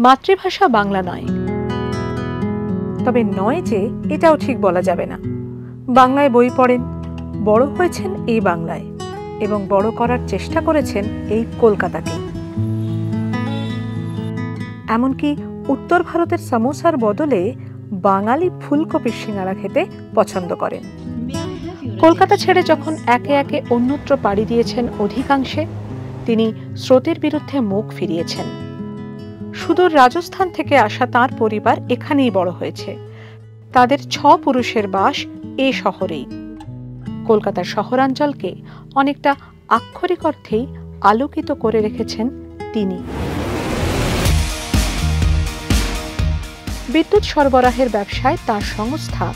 মাতৃভাষা বাংলা নয়, তবে নয় যে এটাও ঠিক বলা যাবে না। বাংলায় বই পড়েন, বড় হয়েছেন এই বাংলায় এবং বড় করার চেষ্টা করেছেন এই কলকাতাকে। এমনকি উত্তর ভারতের সামোসার বদলে বাঙালি ফুলকপির সিঙ্গারা খেতে পছন্দ করেন। কলকাতা ছেড়ে যখন একে একে অন্যত্র পাড়ি দিয়েছেন অধিকাংশে, তিনি স্রোতের বিরুদ্ধে মুখ ফিরিয়েছেন। সুদূর রাজস্থান থেকে আসা তাঁর পরিবার এখানেই বড় হয়েছে। তাদের 6 পুরুষের বাস এ শহরেই। কলকাতার শহরাঞ্চলকে অনেকটা আক্ষরিক অর্থেই আলোকিত করে রেখেছেন তিনি। বিদ্যুৎ সরবরাহের ব্যবসায় তার সংস্থা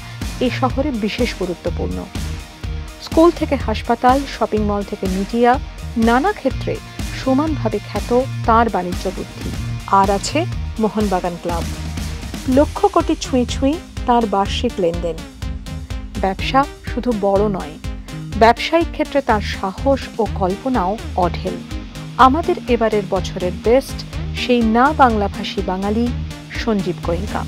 এই শহরে বিশেষ গুরুত্বপূর্ণ। স্কুল থেকে হাসপাতাল, শপিং মল থেকে মিডিয়া, নানা ক্ষেত্রে সমানভাবে খ্যাত তাঁর বাণিজ্য বুদ্ধি। আর আছে মোহনবাগান ক্লাব, লক্ষ কোটি ছুঁই ছুঁই তাঁর বার্ষিক লেনদেন। ব্যবসা শুধু বড় নয়, ব্যবসায়িক ক্ষেত্রে তার সাহস ও কল্পনাও অঢেল। আমাদের এবারের বছরের বেস্ট সেই না বাংলাভাষী বাঙালি সঞ্জীব গোয়েঙ্কা।